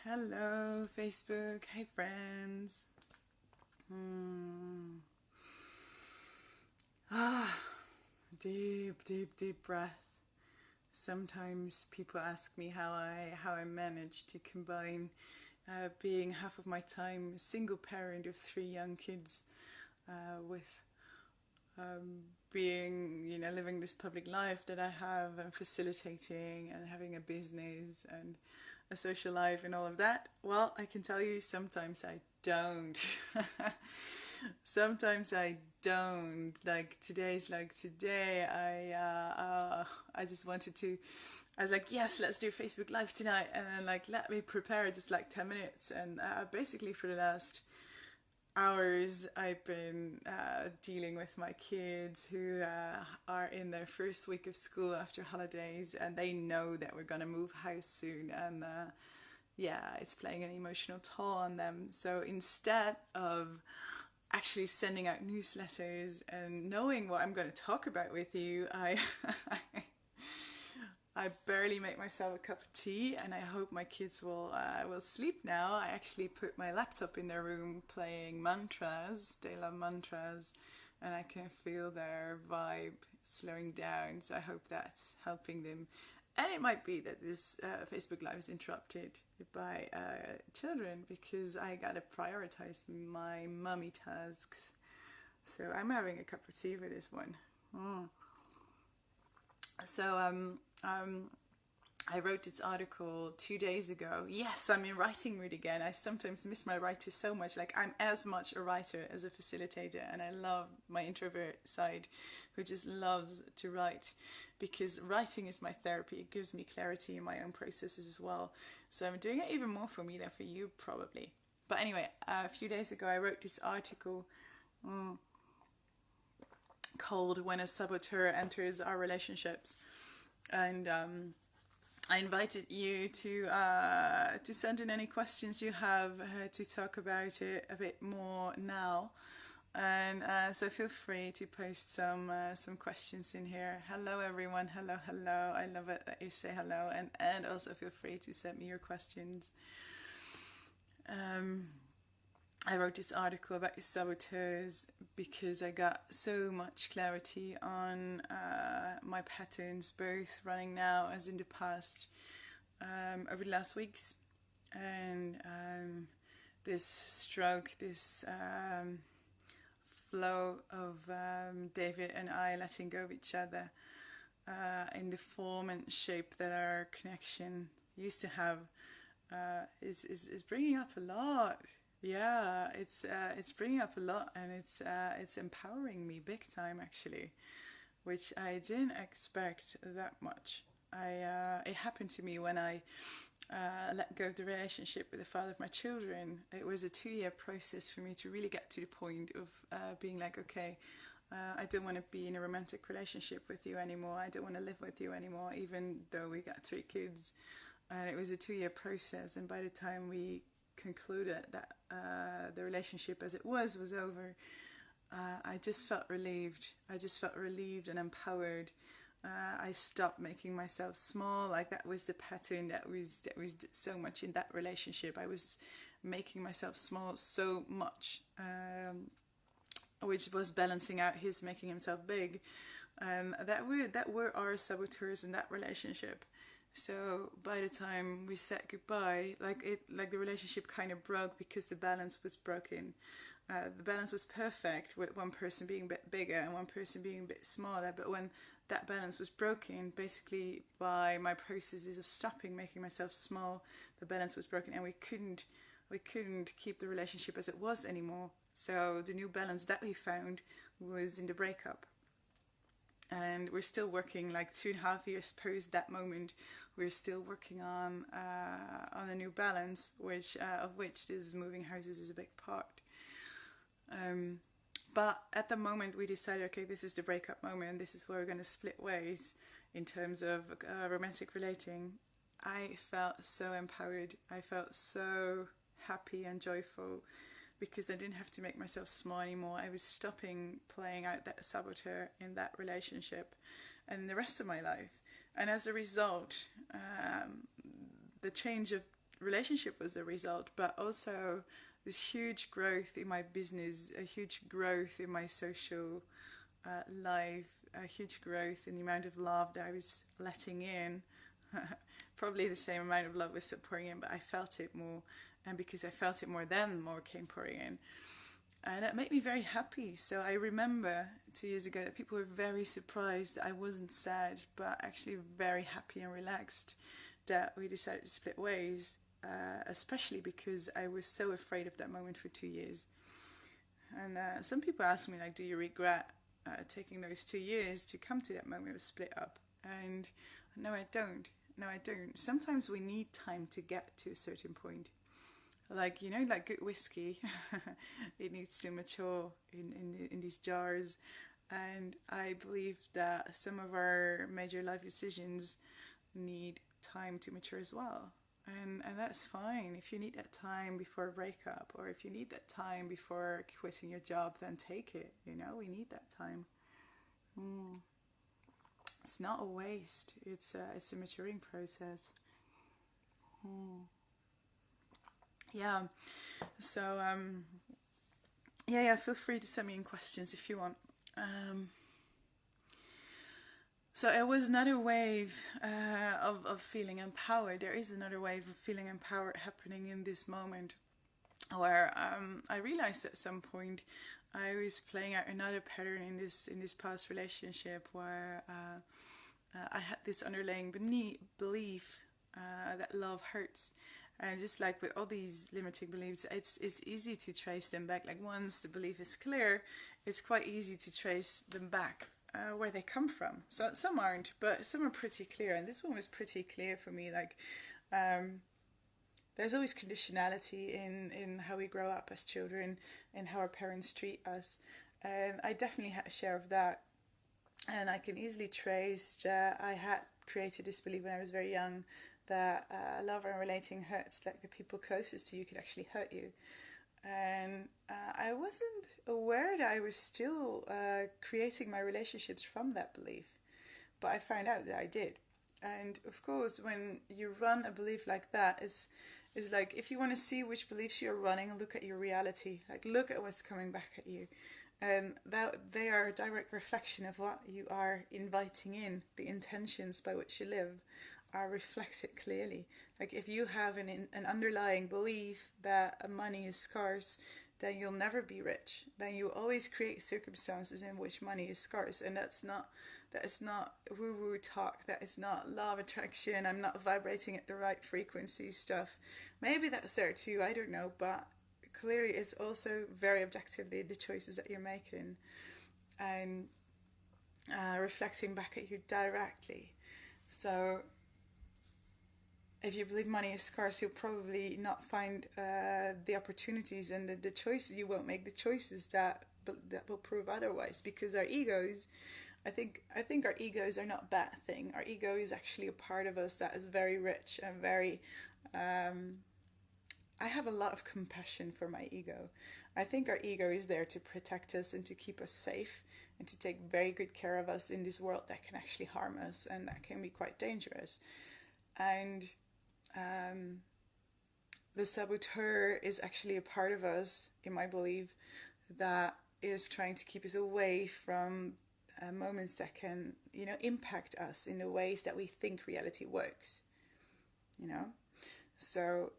Hello, Facebook. Hey, friends. Ah, deep breath. Sometimes people ask me how I manage to combine being half of my time a single parent of three young kids with being, living this public life that I have and facilitating and having a business and a social life and all of that. Well, I can tell you sometimes I don't. Sometimes I don't. Like today's like today. I just wanted to. I was like, yes, let's do Facebook Live tonight, and then like let me prepare just like 10 minutes, and basically for the last hours I've been dealing with my kids who are in their first week of school after holidays, and they know that we're gonna move house soon, and yeah, it's playing an emotional toll on them. So instead of actually sending out newsletters and knowing what I'm going to talk about with you, I barely make myself a cup of tea, and I hope my kids will sleep now. I actually put my laptop in their room playing mantras. They love mantras, and I can feel their vibe slowing down. So I hope that's helping them. And it might be that this Facebook Live is interrupted by children because I gotta prioritize my mummy tasks. So I'm having a cup of tea for this one. So I wrote this article 2 days ago. Yes, I'm in writing mood again. I sometimes miss my writer so much. Like, I'm as much a writer as a facilitator, and I love my introvert side who just loves to write, because writing is my therapy. It gives me clarity in my own processes as well. So I'm doing it even more for me than for you, probably. But anyway, a few days ago I wrote this article called "When a Saboteur Enters Our Relationships," and I invited you to send in any questions you have to talk about it a bit more now, and so feel free to post some questions in here. Hello everyone, hello. I love it that you say hello, and also feel free to send me your questions. I wrote this article about saboteurs because I got so much clarity on my patterns, both running now as in the past, over the last weeks, and this stroke, this flow of David and I letting go of each other in the form and shape that our connection used to have is bringing up a lot. Yeah, it's bringing up a lot, and it's empowering me big time actually, which I didn't expect that much. It happened to me when I let go of the relationship with the father of my children. It was a 2-year process for me to really get to the point of being like, okay, I don't want to be in a romantic relationship with you anymore. I don't want to live with you anymore, even though we got 3 kids. And it was a 2-year process, and by the time we concluded that the relationship as it was over, I just felt relieved. I just felt relieved and empowered. I stopped making myself small. Like, that was the pattern that was so much in that relationship. I was making myself small so much, which was balancing out his making himself big. That were our saboteurs in that relationship. So by the time we said goodbye, like the relationship kind of broke because the balance was broken. The balance was perfect with one person being a bit bigger and one person being a bit smaller. But when that balance was broken, basically by my processes of stopping making myself small, the balance was broken, and we couldn't keep the relationship as it was anymore. So the new balance that we found was in the breakup. And we're still working, like 2.5 years post that moment. We're still working on a new balance, of which this moving houses is a big part. But at the moment, we decided, okay, this is the breakup moment. This is where we're going to split ways in terms of romantic relating. I felt so empowered. I felt so happy and joyful, because I didn't have to make myself small anymore. I was stopping playing out that saboteur in that relationship and the rest of my life. And as a result, the change of relationship was a result, but also this huge growth in my business, a huge growth in my social life, a huge growth in the amount of love that I was letting in. Probably the same amount of love was still pouring in, but I felt it more. And because I felt it more, then more came pouring in. And that made me very happy. So I remember 2 years ago that people were very surprised that I wasn't sad, but actually very happy and relaxed that we decided to split ways, especially because I was so afraid of that moment for 2 years. And some people ask me, like, do you regret taking those 2 years to come to that moment of split up? And no, I don't. No, I don't. Sometimes we need time to get to a certain point. Like, you know, like good whiskey, it needs to mature in these jars. And I believe that some of our major life decisions need time to mature as well. And that's fine. If you need that time before a breakup, or if you need that time before quitting your job, then take it. You know, we need that time. It's not a waste. It's a maturing process. Yeah. So yeah. Feel free to send me in questions if you want. So it was another wave of feeling empowered. There is another wave of feeling empowered happening in this moment, where I realized at some point I was playing out another pattern in this past relationship where I had this underlying belief that love hurts. And just like with all these limiting beliefs, it's easy to trace them back. Like once the belief is clear, it's quite easy to trace them back where they come from. So some aren't, but some are pretty clear. And this one was pretty clear for me. Like there's always conditionality in how we grow up as children and how our parents treat us. And I definitely had a share of that. And I can easily trace that I had created this belief when I was very young, that love and relating hurts, like the people closest to you could actually hurt you. And I wasn't aware that I was still creating my relationships from that belief. But I found out that I did. And of course, when you run a belief like that, it's like if you want to see which beliefs you're running, look at your reality. Like look at what's coming back at you. And that they are a direct reflection of what you are inviting in, the intentions by which you live are reflected clearly. Like if you have an underlying belief that money is scarce, then you'll never be rich. Then you always create circumstances in which money is scarce, and that is not woo-woo talk. That is not law of attraction. I'm not vibrating at the right frequency stuff. Maybe that's there too. I don't know, but clearly it's also very objectively the choices that you're making and reflecting back at you directly. So if you believe money is scarce, you'll probably not find the opportunities and the choices. You won't make the choices that will prove otherwise, because our egos, I think our egos are not a bad thing. Our ego is actually a part of us that is very rich and very I have a lot of compassion for my ego. I think our ego is there to protect us and to keep us safe and to take very good care of us in this world that can actually harm us and that can be quite dangerous. And the saboteur is actually a part of us, in my belief, that is trying to keep us away from moments that can, impact us in the ways that we think reality works. So,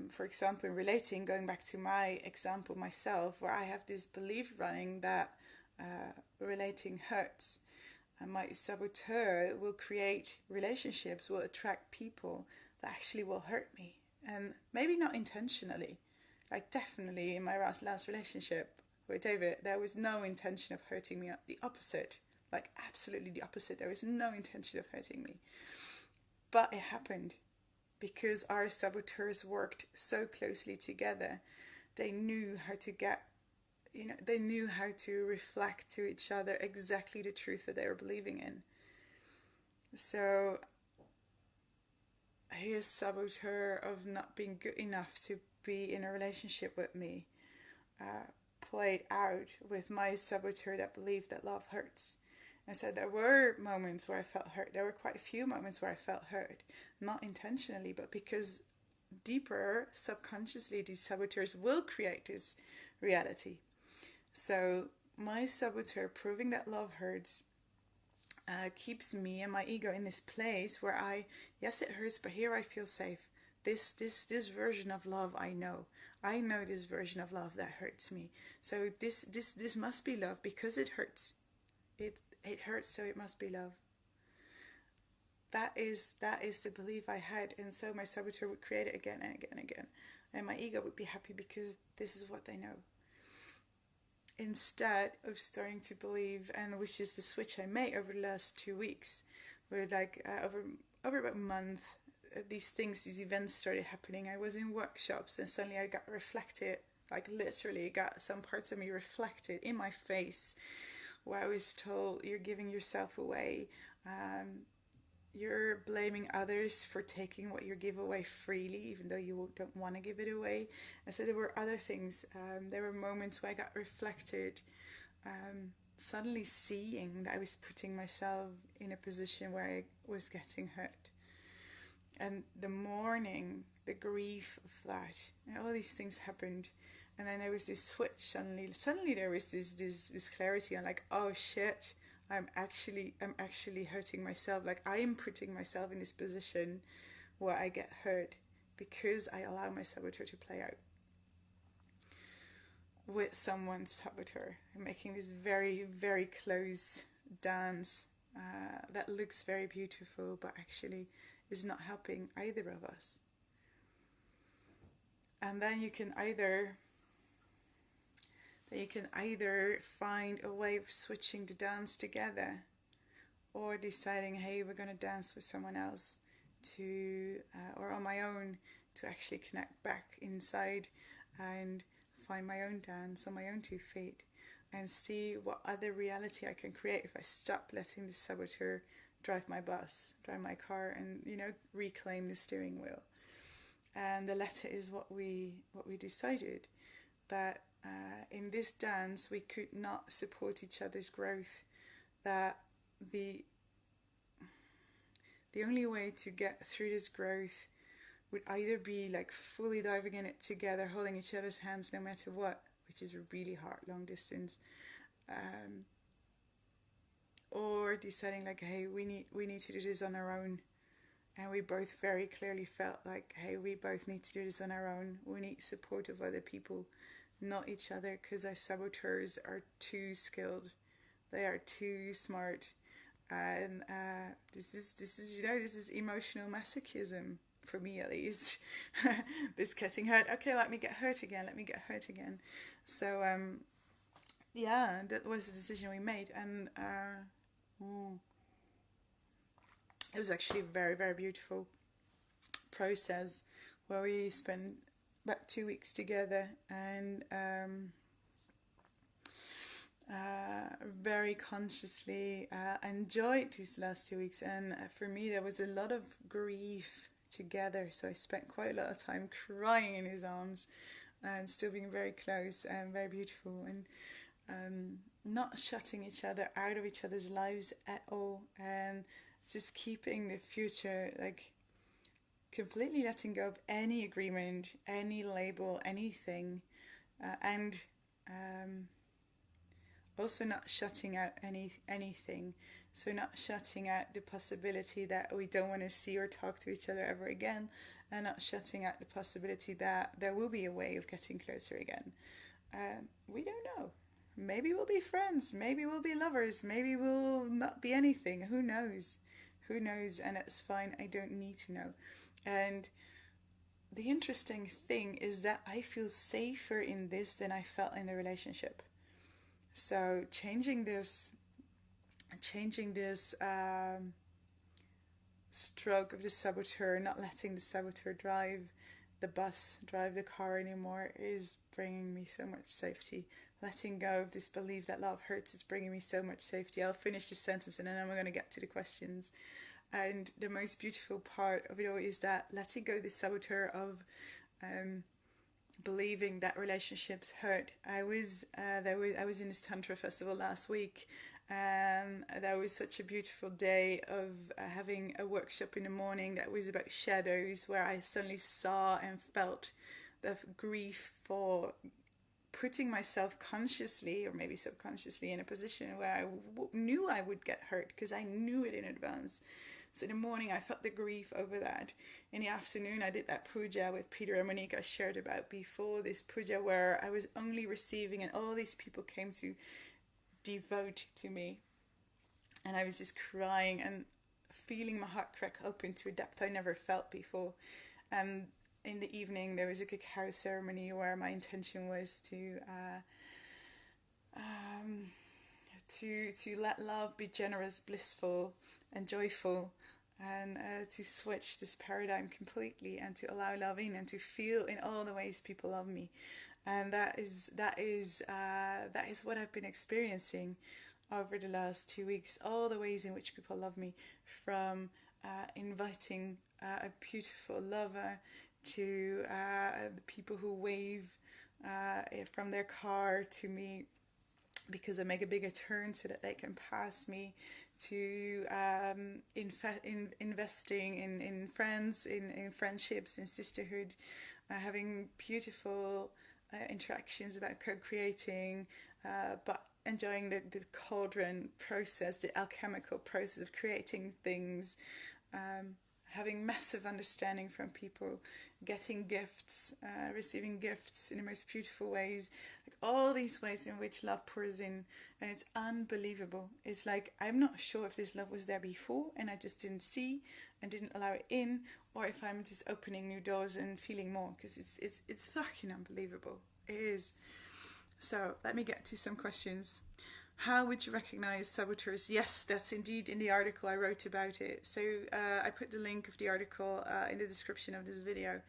for example, in relating, going back to my example myself, where I have this belief running that relating hurts, and my saboteur will create relationships, will attract people that actually will hurt me. And maybe not intentionally. Like definitely in my last relationship with David, there was no intention of hurting me. The opposite. Like absolutely the opposite. There was no intention of hurting me. But it happened because our saboteurs worked so closely together. They knew how to they knew how to reflect to each other exactly the truth that they were believing in. So his saboteur of not being good enough to be in a relationship with me played out with my saboteur that believed that love hurts. And so there were moments where I felt hurt. There were quite a few moments where I felt hurt, not intentionally, but because deeper, subconsciously, these saboteurs will create this reality. So my saboteur, proving that love hurts, keeps me and my ego in this place where yes, it hurts, but here I feel safe. This version of love, I know this version of love that hurts me. So this must be love because it hurts. It hurts, so it must be love. That is the belief I had, and so my saboteur would create it again and again and again, and my ego would be happy because this is what they know. Instead of starting to believe, and which is the switch I made over the last 2 weeks, where over about a month, these events started happening. I was in workshops and suddenly I got reflected, like literally got some parts of me reflected in my face, where I was told, you're giving yourself away, you're blaming others for taking what you give away freely, even though you don't want to give it away. And so there were other things. There were moments where I got reflected, suddenly seeing that I was putting myself in a position where I was getting hurt. And the mourning, the grief of that, and all these things happened. And then there was this switch. Suddenly there was this clarity. I'm like, oh shit, I'm actually hurting myself. Like, I am putting myself in this position where I get hurt because I allow my saboteur to play out with someone's saboteur. I'm making this very, very close dance that looks very beautiful, but actually is not helping either of us. And then you can either find a way of switching the dance together, or deciding, hey, we're going to dance with someone else or on my own, to actually connect back inside and find my own dance on my own 2 feet, and see what other reality I can create if I stop letting the saboteur drive my bus, drive my car, and reclaim the steering wheel. And the latter is what we decided, that in this dance we could not support each other's growth, that the only way to get through this growth would either be like fully diving in it together, holding each other's hands no matter what, which is really hard long distance, or deciding like, hey, we need to do this on our own. And we both very clearly felt like, hey, we both need to do this on our own. We need support of other people, not each other, because our saboteurs are too skilled. They are too smart. And this is emotional masochism, for me at least. This getting hurt. Okay, let me get hurt again. So, that was the decision we made. And it was actually a very, very beautiful process where we spent about 2 weeks together, and very consciously enjoyed these last 2 weeks. And for me, there was a lot of grief together, so I spent quite a lot of time crying in his arms and still being very close and very beautiful, and not shutting each other out of each other's lives at all, and just keeping the future, like completely letting go of any agreement, any label, anything, and also not shutting out anything. So not shutting out the possibility that we don't want to see or talk to each other ever again, and not shutting out the possibility that there will be a way of getting closer again. We don't know. Maybe we'll be friends, maybe we'll be lovers, maybe we'll not be anything. Who knows? And it's fine. I don't need to know. And the interesting thing is that I feel safer in this than I felt in the relationship. So changing this stroke of the saboteur, not letting the saboteur drive the car anymore, is bringing me so much safety. Letting go of this belief that love hurts is bringing me so much safety. I'll finish this sentence and then I'm going to get to the questions. And the most beautiful part of it all is that letting go of the saboteur of believing that relationships hurt. I was in this Tantra festival last week, And that was such a beautiful day of having a workshop in the morning that was about shadows, where I suddenly saw and felt the grief for putting myself consciously or maybe subconsciously in a position where I knew I would get hurt, because I knew it in advance. So in the morning I felt the grief over that. In the afternoon I did that puja with Peter and Monique I shared about before, this puja where I was only receiving and all these people came to devote to me, and I was just crying and feeling my heart crack open to a depth I never felt before. And in the evening there was a cacao ceremony where my intention was to let love be generous, blissful and joyful, and to switch this paradigm completely and to allow love in and to feel in all the ways people love me. And that is what I've been experiencing over the last 2 weeks. All the ways in which people love me, from inviting a beautiful lover to the people who wave from their car to me because I make a bigger turn so that they can pass me, to investing in friends, in friendships, in sisterhood, having beautiful interactions about co-creating, but enjoying the cauldron process, the alchemical process of creating things, having massive understanding from people, getting gifts, receiving gifts in the most beautiful ways, like all these ways in which love pours in, and it's unbelievable. It's like, I'm not sure if this love was there before and I just didn't see and didn't allow it in, or if I'm just opening new doors and feeling more, because it's fucking unbelievable. It is. So let me get to some questions. How would you recognize saboteurs? Yes, that's indeed in the article I wrote about it. So I put the link of the article in the description of this video.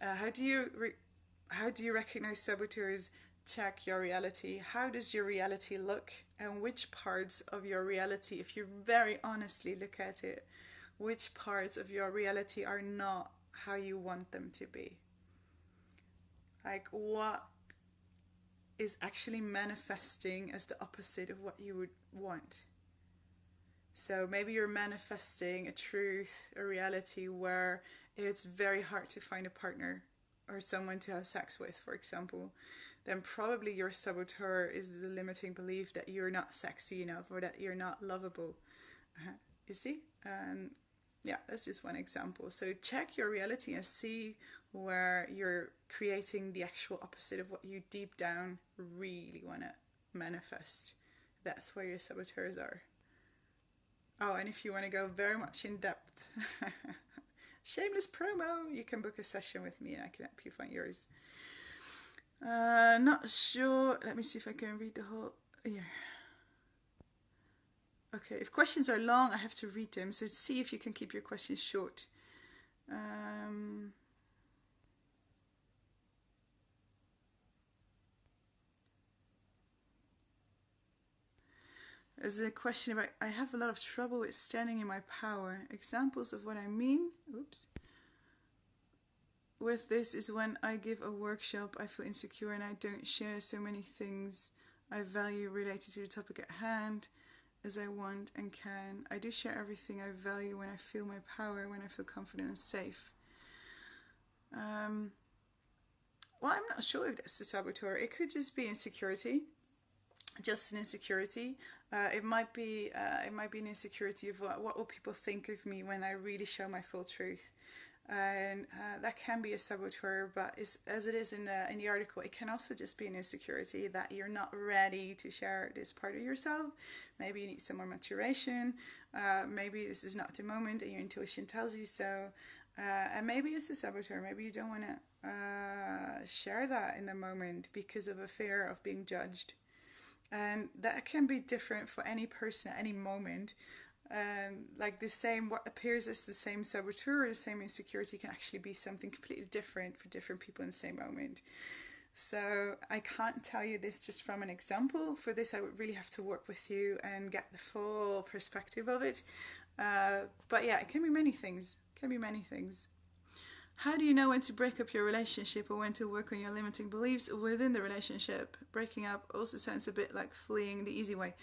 How do you recognize saboteurs? Check your reality. How does your reality look? And which parts of your reality, if you very honestly look at it, which parts of your reality are not how you want them to be? Like, what is actually manifesting as the opposite of what you would want? So maybe you're manifesting a truth, a reality where it's very hard to find a partner or someone to have sex with, for example. Then probably your saboteur is the limiting belief that you're not sexy enough or that you're not lovable. You see? Yeah, that's just one example. So check your reality and see where you're creating the actual opposite of what you deep down really want to manifest. That's where your saboteurs are. Oh, and if you want to go very much in depth, shameless promo, you can book a session with me and I can help you find yours. Not sure. Let me see if I can read the whole... Yeah. Okay, if questions are long, I have to read them. So see if you can keep your questions short. There's a question about, I have a lot of trouble with standing in my power. Examples of what I mean. Oops. With this is when I give a workshop, I feel insecure and I don't share so many things I value related to the topic at hand as I want and can. I do share everything I value when I feel my power, when I feel confident and safe. Well, I'm not sure if that's the saboteur. It could just be insecurity, just an insecurity. It might be an insecurity of what will people think of me when I really show my full truth. And that can be a saboteur, but as it is in the article, it can also just be an insecurity that you're not ready to share this part of yourself. Maybe you need some more maturation. Maybe this is not the moment and your intuition tells you so. And maybe it's a saboteur. Maybe you don't want to share that in the moment because of a fear of being judged. And that can be different for any person at any moment. Like the same, what appears as the same saboteur or the same insecurity can actually be something completely different for different people in the same moment. So I can't tell you this just from an example. For this, I would really have to work with you and get the full perspective of it. But yeah, it can be many things. How do you know when to break up your relationship or when to work on your limiting beliefs within the relationship? Breaking up also sounds a bit like fleeing the easy way.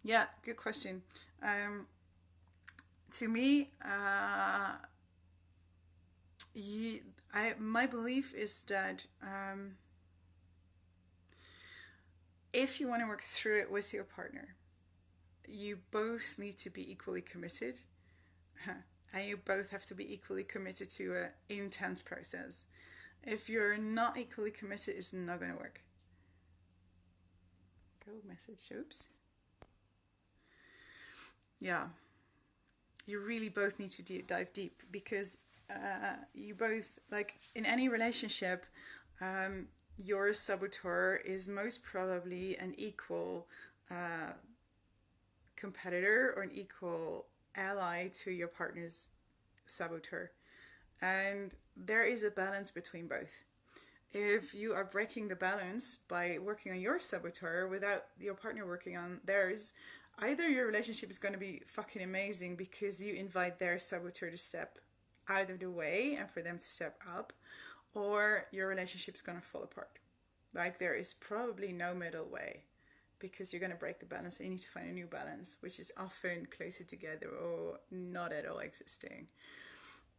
Yeah, good question. To me, my belief is that if you want to work through it with your partner, you both need to be equally committed. And you both have to be equally committed to an intense process. If you're not equally committed, it's not going to work. Go message, oops. Yeah. You really both need to dive deep, because you both, like in any relationship, your saboteur is most probably an equal competitor or an equal ally to your partner's saboteur, and there is a balance between both. If you are breaking the balance by working on your saboteur without your partner working on theirs, either your relationship is going to be fucking amazing because you invite their saboteur to step out of the way and for them to step up, or your relationship is going to fall apart. Like, there is probably no middle way, because you're going to break the balance and you need to find a new balance, which is often closer together or not at all existing.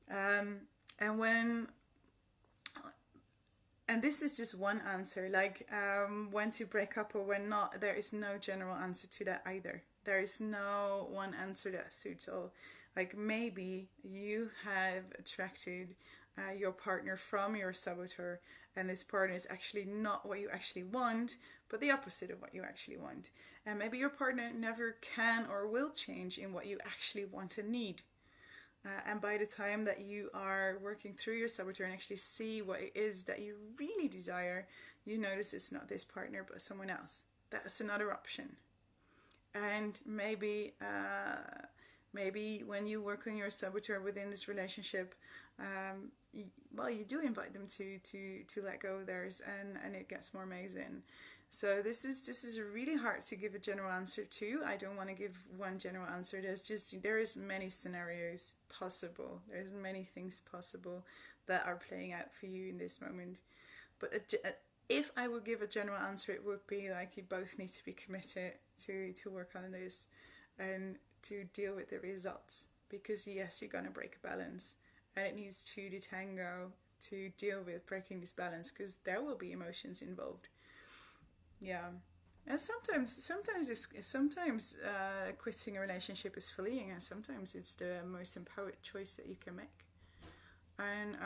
And this is just one answer, like when to break up or when not. There is no general answer to that either. There is no one answer that suits all. Like, maybe you have attracted your partner from your saboteur, and this partner is actually not what you actually want, but the opposite of what you actually want. And maybe your partner never can or will change in what you actually want and need. And by the time that you are working through your saboteur and actually see what it is that you really desire, you notice it's not this partner but someone else. That's another option. And maybe when you work on your saboteur within this relationship, you do invite them to let go of theirs, and it gets more amazing. So this is really hard to give a general answer to. I don't want to give one general answer. There is many scenarios possible. There's many things possible that are playing out for you in this moment. But if I would give a general answer, it would be like, you both need to be committed to work on this and to deal with the results. Because yes, you're going to break a balance, and it needs two to tango to deal with breaking this balance, because there will be emotions involved. Yeah, and sometimes quitting a relationship is fleeing, and sometimes it's the most empowered choice that you can make. And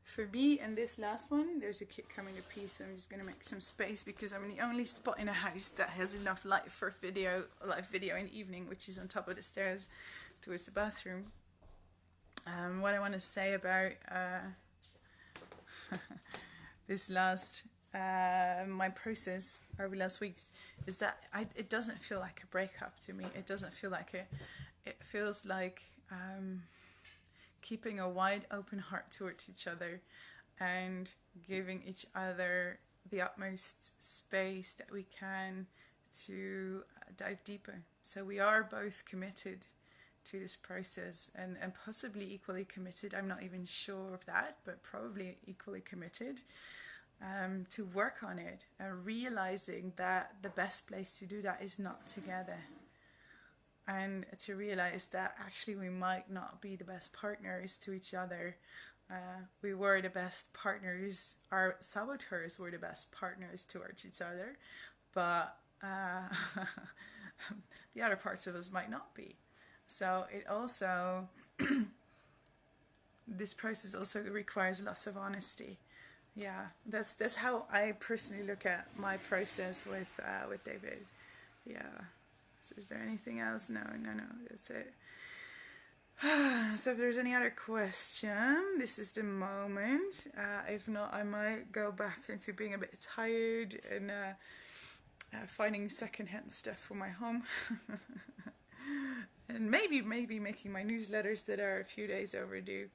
for me, and this last one, there's a kid coming to pee, so I'm just gonna make some space because I'm the only spot in a house that has enough light for live video in the evening, which is on top of the stairs towards the bathroom. What I want to say about this last my process over the last weeks is that it doesn't feel like a breakup to me. It doesn't feel like it feels like keeping a wide open heart towards each other and giving each other the utmost space that we can to dive deeper. So we are both committed to this process, and possibly equally committed. I'm not even sure of that, but probably equally committed to work on it, and realizing that the best place to do that is not together, and to realize that actually we might not be the best partners to each other. We were the best partners, our saboteurs were the best partners towards each other, but the other parts of us might not be. So it also, this process also requires lots of honesty. Yeah, that's how I personally look at my process with David. Yeah. So is there anything else? No, that's it. So if there's any other question, this is the moment. If not, I might go back into being a bit tired and finding secondhand stuff for my home. And maybe making my newsletters that are a few days overdue.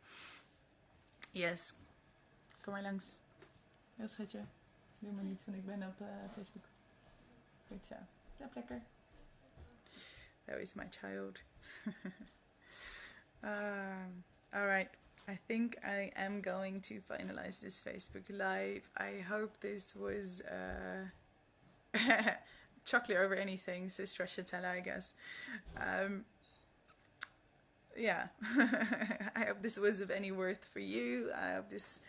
Yes, kom maar langs. Ja, schatje. Doe maar niet, want ik ben op Facebook. Goed zo. Slaap lekker. That was my child. All right. think I am going to finalize this Facebook Live. I hope this was chocolate over anything, so stracciatella, I guess. Yeah, I hope this was of any worth for you. I hope this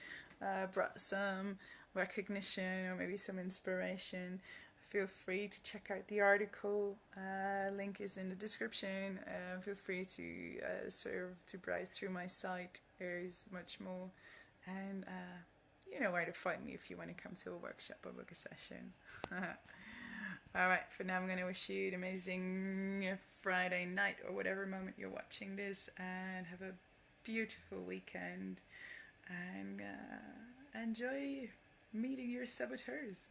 brought some recognition or maybe some inspiration. Feel free to check out the article. Link is in the description. Feel free to browse through my site. There is much more, and you know where to find me if you want to come to a workshop or book a session. Alright, for now I'm going to wish you an amazing Friday night or whatever moment you're watching this, and have a beautiful weekend, and enjoy meeting your saboteurs.